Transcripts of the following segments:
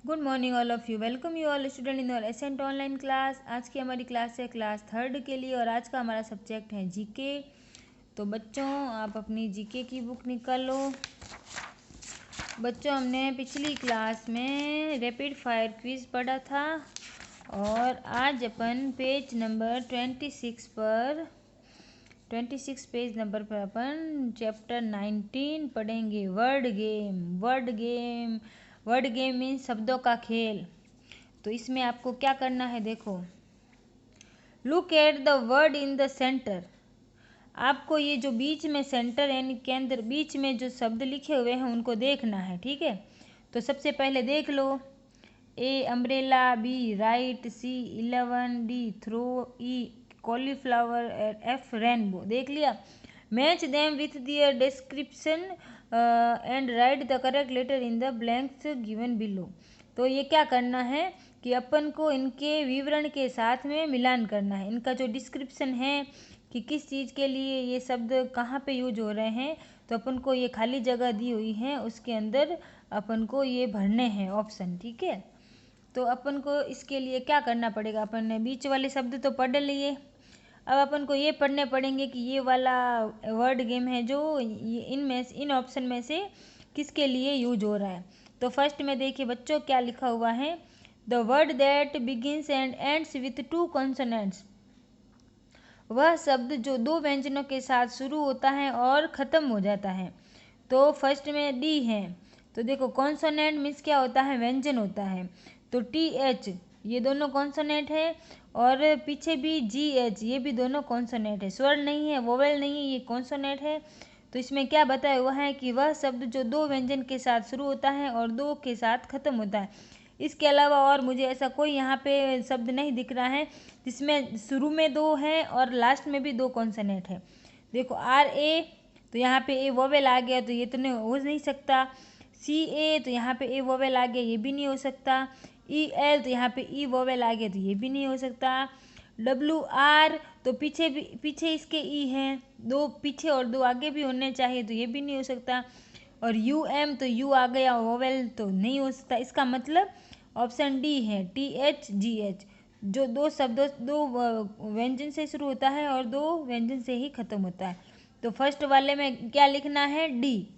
Good morning all of you. Welcome you all student in your Ascent online class. आज की हमारी class है class third के लिए और आज का हमारा सब्जेक्ट है जीके। तो बच्चों आप अपनी जीके की बुक निकालो। बच्चों हमने पिछली क्लास में रैपिड फायर क्विज पढ़ा था और आज अपन पेज नंबर 26 पेज नंबर पर अपन चैप्टर 19 पढ़ेंगे। वर्ड गेम मीन्स शब्दों का खेल। तो इसमें आपको क्या करना है, देखो, look at the word in the centre. आपको ये जो बीच में सेंटर यानी केंद्र बीच में जो शब्द लिखे हुए हैं उनको देखना है, ठीक है। तो सबसे पहले देख लो, A umbrella, B write, C 11, D throw, E cauliflower, F rainbow. देख लिया। Match them with their description and write the correct letter in the blanks given below. तो ये क्या करना है कि अपन को इनके विवरण के साथ में मिलान करना है। इनका जो डिस्क्रिप्शन है कि किस चीज़ के लिए ये शब्द कहाँ पे यूज हो रहे हैं, तो अपन को ये खाली जगह दी हुई है, उसके अंदर अपन को ये भरने हैं ऑप्शन, ठीक है। तो अपन को इसके लिए क्या करना पड़ेगा, अपन ने बीच वाले शब्द तो पढ़ लिए, अब अपन को ये पढ़ने पड़ेंगे कि ये वाला वर्ड गेम है जो इन ऑप्शन में से किसके लिए यूज हो रहा है। तो फर्स्ट में देखिए बच्चों क्या लिखा हुआ है, the word that begins and ends with 2 consonants. वह शब्द जो 2 व्यंजनों के साथ शुरू होता है और ख़त्म हो जाता है। तो फर्स्ट में डी है, तो देखो कॉन्सोनेंट मीन्स क्या होता है, व्यंजन होता है। तो टी एच ये दोनों कॉन्सोनेंट है और पीछे भी जी एच ये भी दोनों कॉन्सोनेंट है, स्वर नहीं है, वोवेल नहीं है, ये कॉन्सोनेंट है। तो इसमें क्या बताया हुआ है कि वह शब्द जो 2 व्यंजन के साथ शुरू होता है और 2 के साथ ख़त्म होता है। इसके अलावा और मुझे ऐसा कोई यहाँ पे शब्द नहीं दिख रहा है जिसमें शुरू में 2 है और लास्ट में भी 2 कॉन्सोनेंट है। देखो आर ए, तो यहाँ पे ए वोवेल आ गया, तो ये तो नहीं हो नहीं सकता। सी ए, तो यहाँ पे ए वोवेल आ गया, ये भी नहीं हो सकता। ई एल, तो यहाँ पे ई वोवेल आ गया, तो ये भी नहीं हो सकता। डब्लू आर, तो पीछे इसके ई हैं, 2 पीछे और 2 आगे भी होने चाहिए, तो ये भी नहीं हो सकता। और यू एम, तो यू आ गया वोवेल, तो नहीं हो सकता। इसका मतलब ऑप्शन डी है, टी एच जी एच, जो 2 शब्दों 2 व्यंजन से शुरू होता है और 2 व्यंजन से ही खत्म होता है। तो फर्स्ट वाले में क्या लिखना है, डी।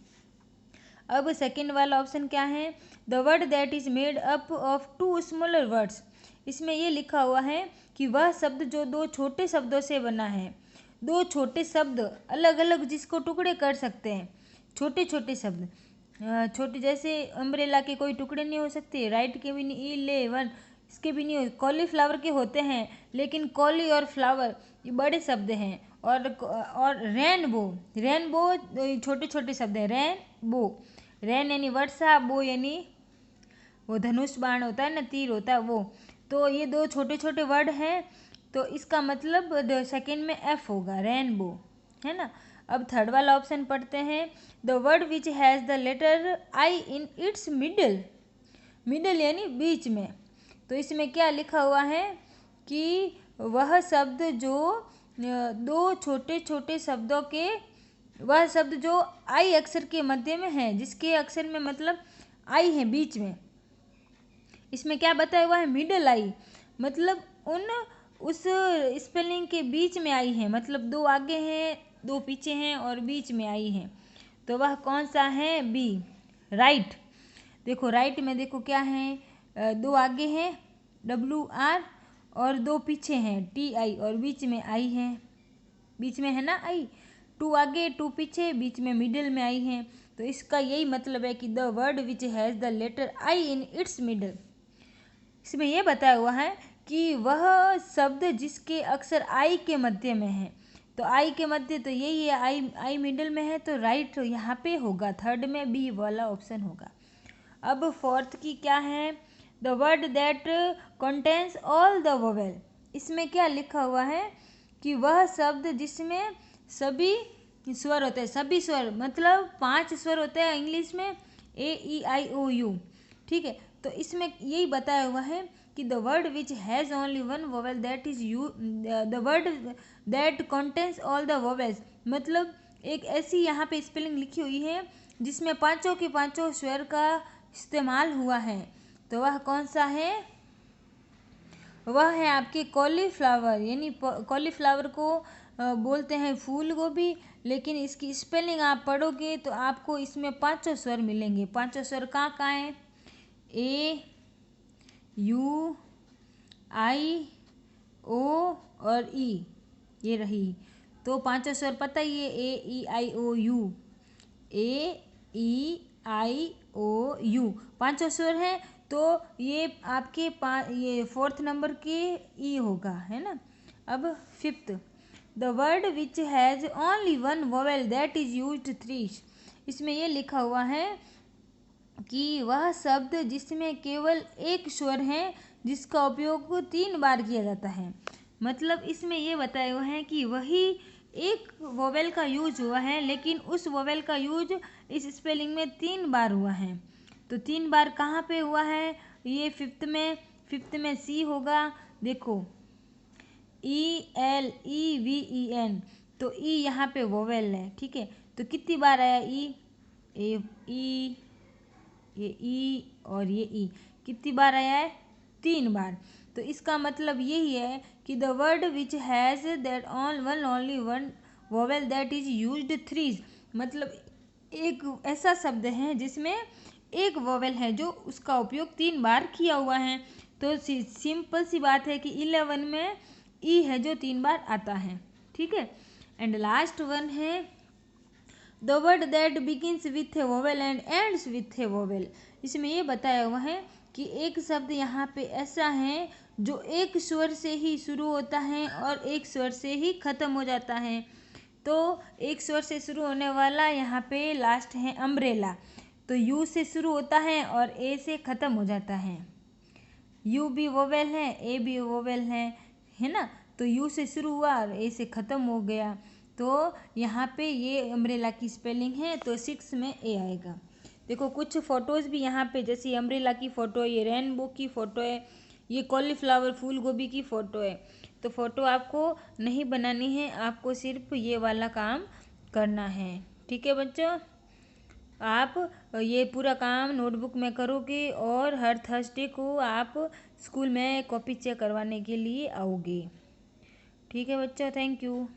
अब सेकंड वाला ऑप्शन क्या है, the word that is made up of 2 smaller words. इसमें ये लिखा हुआ है कि वह शब्द जो 2 छोटे शब्दों से बना है। 2 छोटे शब्द अलग अलग जिसको टुकड़े कर सकते हैं, छोटे छोटे शब्द, छोटे जैसे अम्ब्रेला के कोई टुकड़े नहीं हो सकते, राइट के भी नहीं, 11 इसके भी नहीं हो, कॉलीफ्लावर के होते हैं लेकिन कॉली और फ्लावर ये बड़े शब्द हैं। और रेनबो छोटे छोटे शब्द हैं। रेन यानी वर्षा, बो यानी वो धनुष बाण होता है ना, तीर होता है वो। तो ये 2 छोटे छोटे वर्ड हैं, तो इसका मतलब सेकंड में एफ होगा, रेनबो, है ना। अब थर्ड वाला ऑप्शन पढ़ते हैं, the word which has the letter I in its middle यानी बीच में। तो इसमें क्या लिखा हुआ है कि वह शब्द जो 2 छोटे छोटे शब्दों के, वह शब्द जो आई अक्षर के मध्य में है, जिसके अक्षर में मतलब आई है बीच में। इसमें क्या बताया हुआ है, मिडल आई, मतलब उस स्पेलिंग के बीच में आई है, मतलब 2 आगे हैं 2 पीछे हैं और बीच में आई है। तो वह कौन सा है, बी राइट। देखो राइट में देखो क्या है, 2 आगे हैं डब्लू आर और 2 पीछे हैं टी आई और बीच में आई है, बीच में है ना आई, 2 आगे 2 पीछे, बीच में मिडिल में आई है। तो इसका यही मतलब है कि the word which has the letter I in its middle. इसमें यह बताया हुआ है कि वह शब्द जिसके अक्षर आई के मध्य में है। तो आई के मध्य तो यही है, आई मिडल में है, तो राइट यहाँ पे होगा, थर्ड में बी वाला ऑप्शन होगा। अब फोर्थ की क्या है, the word that contains all the vowel. इसमें क्या लिखा हुआ है कि वह शब्द जिसमें सभी स्वर होते हैं, सभी स्वर मतलब 5 स्वर होते हैं इंग्लिश में, ए ई आई ओ यू, ठीक है। तो इसमें यही बताया हुआ है कि the word which has only 1 vowel that is you, the word that contains all the vowels, मतलब एक ऐसी यहाँ पे स्पेलिंग लिखी हुई है जिसमें 5 के 5 स्वर का इस्तेमाल हुआ है। तो वह कौन सा है? वह है आपके कॉलीफ्लावर। यानी कॉलीफ्लावर को बोलते हैं फूल गोभी, लेकिन इसकी स्पेलिंग आप पढ़ोगे तो आपको इसमें पांचों स्वर मिलेंगे। पांचों स्वर कहाँ कहाँ हैं? ए, यू, आई, ओ और ई, ये रही। तो पांचों स्वर पता ही है, ए, ई, आई, ओ, you. A, E, I, O, you पांचों स्वर हैं। तो ये आपके ये फोर्थ नंबर के ई होगा, है ना। अब fifth, the word which has only one vowel that is used three. इसमें ये लिखा हुआ है कि वह शब्द जिसमें केवल एक स्वर है जिसका उपयोग 3 बार किया जाता है। मतलब इसमें ये बताया हुआ है कि वही एक वोवेल का यूज हुआ है, लेकिन उस वोवेल का यूज इस स्पेलिंग में 3 बार हुआ है। तो 3 बार कहाँ पे हुआ है? ये फिफ्थ में सी होगा। देखो, ELEVEN, तो ई यहाँ पे वोवेल है, ठीक है। तो कितनी बार आया ई? ये ई और ये ई कितनी बार आया है? 3 बार। तो इसका मतलब यही है कि the word which has that only one vowel that is used three. मतलब एक ऐसा शब्द है जिसमें एक वोवेल है जो उसका उपयोग 3 बार किया हुआ है। तो सिंपल सी बात है कि 11 में ई है जो 3 बार आता है, ठीक है। एंड लास्ट वन है the word that begins with A vowel and ends with A vowel. इसमें ये बताया हुआ है कि एक शब्द यहाँ पे ऐसा है जो एक स्वर से ही शुरू होता है और एक स्वर से ही खत्म हो जाता है। तो एक स्वर से शुरू होने वाला यहाँ पे लास्ट है अम्ब्रेला। तो यू से शुरू होता है और ए से ख़त्म हो जाता है। यू भी वोवेल है, ए भी वोवेल है ना। तो यू से शुरू हुआ और ए से ख़त्म हो गया। तो यहाँ पे ये अम्ब्रेला की स्पेलिंग है, तो 6 में ए आएगा। देखो कुछ फ़ोटोज़ भी यहाँ पे, जैसे अम्ब्रेला की फ़ोटो है, ये रेनबो की फ़ोटो है, ये कॉलीफ्लावर फूल गोभी की फ़ोटो है। तो फ़ोटो आपको नहीं बनानी है, आपको सिर्फ ये वाला काम करना है, ठीक है बच्चों। आप ये पूरा काम नोटबुक में करोगे और हर थर्सडे को आप स्कूल में कॉपी चेक करवाने के लिए आओगे, ठीक है बच्चों। Thank you.